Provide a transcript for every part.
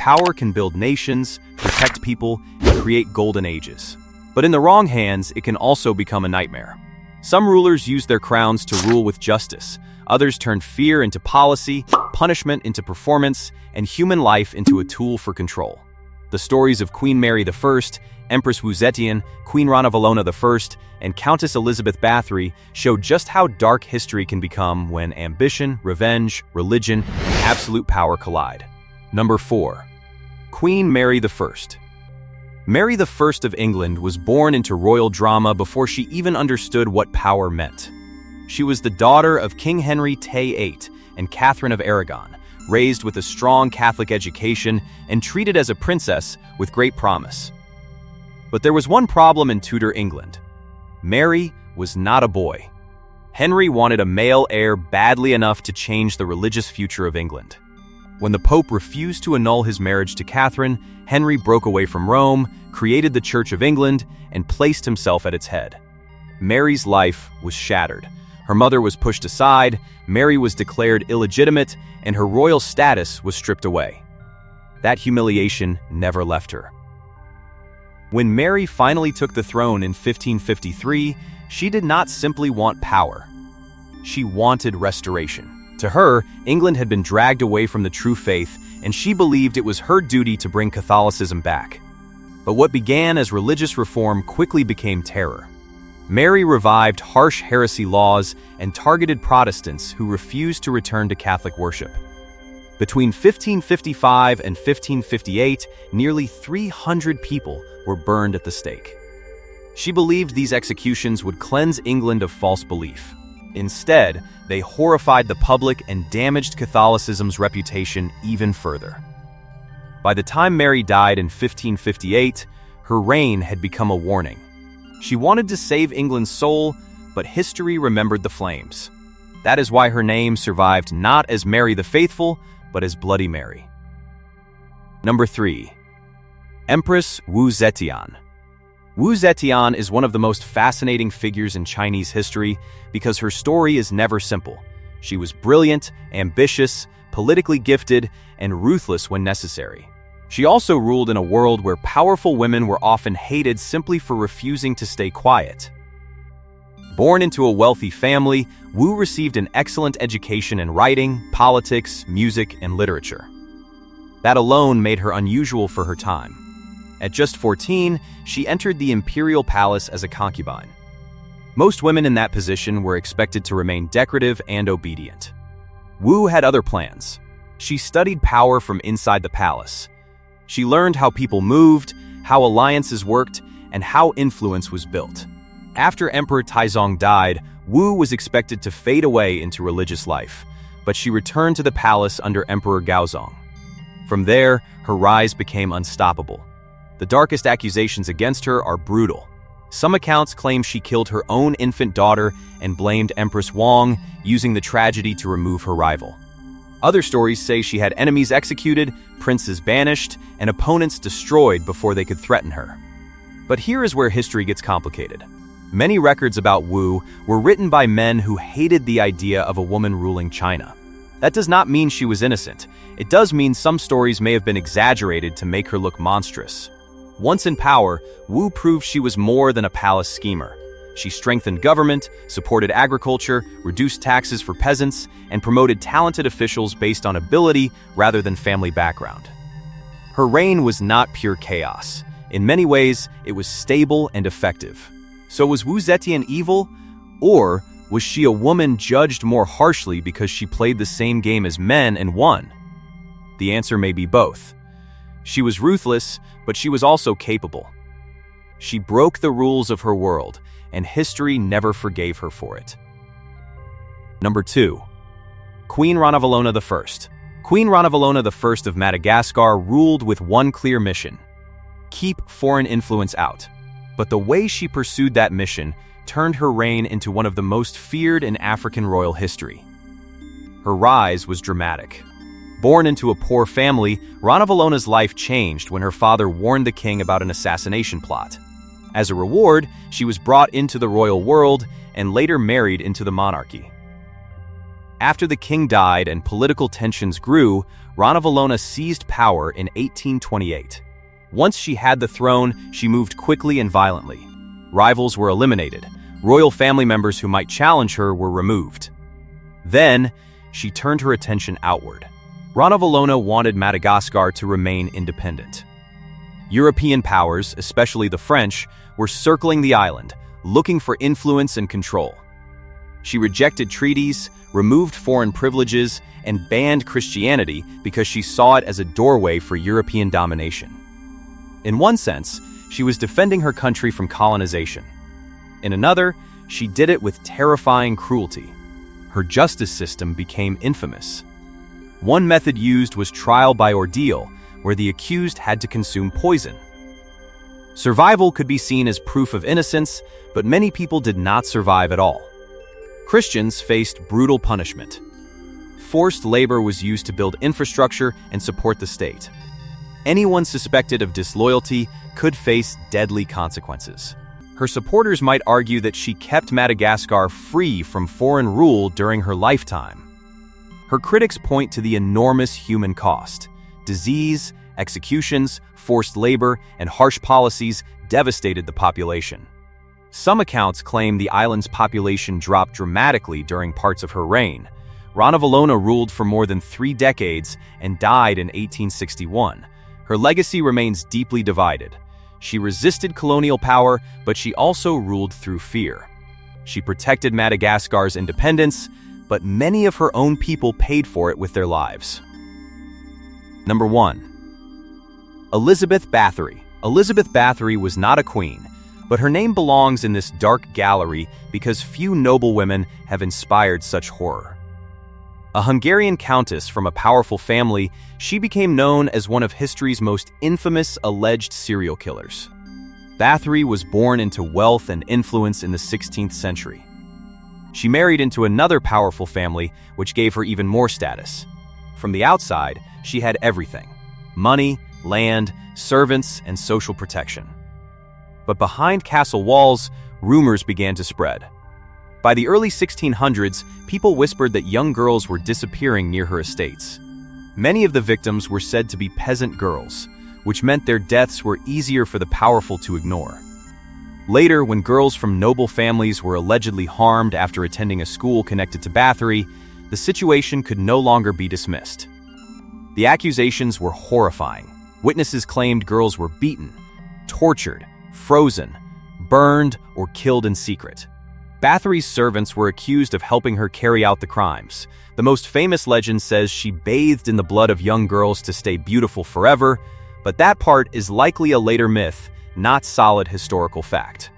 Power can build nations, protect people, and create golden ages. But in the wrong hands, it can also become a nightmare. Some rulers use their crowns to rule with justice. Others turn fear into policy, punishment into performance, and human life into a tool for control. The stories of Queen Mary I, Empress Zetian, Queen Ranavalona I, and Countess Elizabeth Báthory show just how dark history can become when ambition, revenge, religion, and absolute power collide. Number 4. Queen Mary I. Mary I of England was born into royal drama before she even understood what power meant. She was the daughter of King Henry VIII and Catherine of Aragon, raised with a strong Catholic education and treated as a princess with great promise. But there was one problem in Tudor England. Mary was not a boy. Henry wanted a male heir badly enough to change the religious future of England. When the Pope refused to annul his marriage to Catherine, Henry broke away from Rome, created the Church of England, and placed himself at its head. Mary's life was shattered. Her mother was pushed aside, Mary was declared illegitimate, and her royal status was stripped away. That humiliation never left her. When Mary finally took the throne in 1553, she did not simply want power. She wanted restoration. To her, England had been dragged away from the true faith, and she believed it was her duty to bring Catholicism back. But what began as religious reform quickly became terror. Mary revived harsh heresy laws and targeted Protestants who refused to return to Catholic worship. Between 1555 and 1558, nearly 300 people were burned at the stake. She believed these executions would cleanse England of false belief. Instead, they horrified the public and damaged Catholicism's reputation even further. By the time Mary died in 1558, her reign had become a warning. She wanted to save England's soul, but history remembered the flames. That is why her name survived not as Mary the Faithful, but as Bloody Mary. Number 3. Empress Zetian. Zetian is one of the most fascinating figures in Chinese history because her story is never simple. She was brilliant, ambitious, politically gifted, and ruthless when necessary. She also ruled in a world where powerful women were often hated simply for refusing to stay quiet. Born into a wealthy family, Wu received an excellent education in writing, politics, music, and literature. That alone made her unusual for her time. At just 14, she entered the imperial palace as a concubine. Most women in that position were expected to remain decorative and obedient. Wu had other plans. She studied power from inside the palace. She learned how people moved, how alliances worked, and how influence was built. After Emperor Taizong died, Wu was expected to fade away into religious life, but she returned to the palace under Emperor Gaozong. From there, her rise became unstoppable. The darkest accusations against her are brutal. Some accounts claim she killed her own infant daughter and blamed Empress Wang, using the tragedy to remove her rival. Other stories say she had enemies executed, princes banished, and opponents destroyed before they could threaten her. But here is where history gets complicated. Many records about Wu were written by men who hated the idea of a woman ruling China. That does not mean she was innocent. It does mean some stories may have been exaggerated to make her look monstrous. Once in power, Wu proved she was more than a palace schemer. She strengthened government, supported agriculture, reduced taxes for peasants, and promoted talented officials based on ability rather than family background. Her reign was not pure chaos. In many ways, it was stable and effective. So was Zetian evil? Or was she a woman judged more harshly because she played the same game as men and won? The answer may be both. She was ruthless, but she was also capable. She broke the rules of her world, and history never forgave her for it. Number 2. Queen Ranavalona I. Queen Ranavalona I of Madagascar ruled with one clear mission: keep foreign influence out. But the way she pursued that mission turned her reign into one of the most feared in African royal history. Her rise was dramatic. Born into a poor family, Ranavalona's life changed when her father warned the king about an assassination plot. As a reward, she was brought into the royal world and later married into the monarchy. After the king died and political tensions grew, Ranavalona seized power in 1828. Once she had the throne, she moved quickly and violently. Rivals were eliminated. Royal family members who might challenge her were removed. Then, she turned her attention outward. Ranavalona wanted Madagascar to remain independent. European powers, especially the French, were circling the island, looking for influence and control. She rejected treaties, removed foreign privileges, and banned Christianity because she saw it as a doorway for European domination. In one sense, she was defending her country from colonization. In another, she did it with terrifying cruelty. Her justice system became infamous. One method used was trial by ordeal, where the accused had to consume poison. Survival could be seen as proof of innocence, but many people did not survive at all. Christians faced brutal punishment. Forced labor was used to build infrastructure and support the state. Anyone suspected of disloyalty could face deadly consequences. Her supporters might argue that she kept Madagascar free from foreign rule during her lifetime. Her critics point to the enormous human cost. Disease, executions, forced labor, and harsh policies devastated the population. Some accounts claim the island's population dropped dramatically during parts of her reign. Ranavalona ruled for more than 3 decades and died in 1861. Her legacy remains deeply divided. She resisted colonial power, but she also ruled through fear. She protected Madagascar's independence, but many of her own people paid for it with their lives. Number 1. Elizabeth Báthory. Elizabeth Báthory was not a queen, but her name belongs in this dark gallery because few noble women have inspired such horror. A Hungarian countess from a powerful family, she became known as one of history's most infamous alleged serial killers. Báthory was born into wealth and influence in the 16th century. She married into another powerful family, which gave her even more status. From the outside, she had everything: money, land, servants, and social protection. But behind castle walls, rumors began to spread. By the early 1600s, people whispered that young girls were disappearing near her estates. Many of the victims were said to be peasant girls, which meant their deaths were easier for the powerful to ignore. Later, when girls from noble families were allegedly harmed after attending a school connected to Báthory, the situation could no longer be dismissed. The accusations were horrifying. Witnesses claimed girls were beaten, tortured, frozen, burned, or killed in secret. Báthory's servants were accused of helping her carry out the crimes. The most famous legend says she bathed in the blood of young girls to stay beautiful forever, but that part is likely a later myth, not solid historical fact.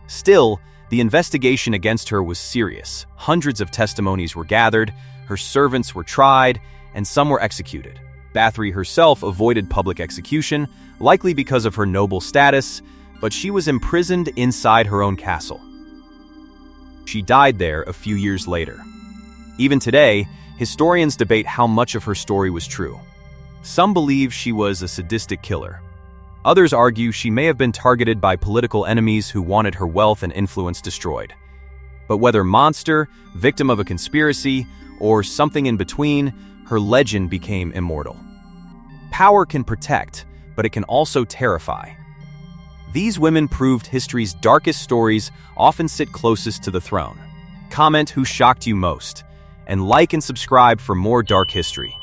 Still, the investigation against her was serious. Hundreds of testimonies were gathered, her servants were tried, and some were executed. Báthory herself avoided public execution, likely because of her noble status, but she was imprisoned inside her own castle. She died there a few years later. Even today, historians debate how much of her story was true. Some believe she was a sadistic killer. Others argue she may have been targeted by political enemies who wanted her wealth and influence destroyed. But whether monster, victim of a conspiracy, or something in between, her legend became immortal. Power can protect, but it can also terrify. These women proved history's darkest stories often sit closest to the throne. Comment who shocked you most, and like and subscribe for more dark history.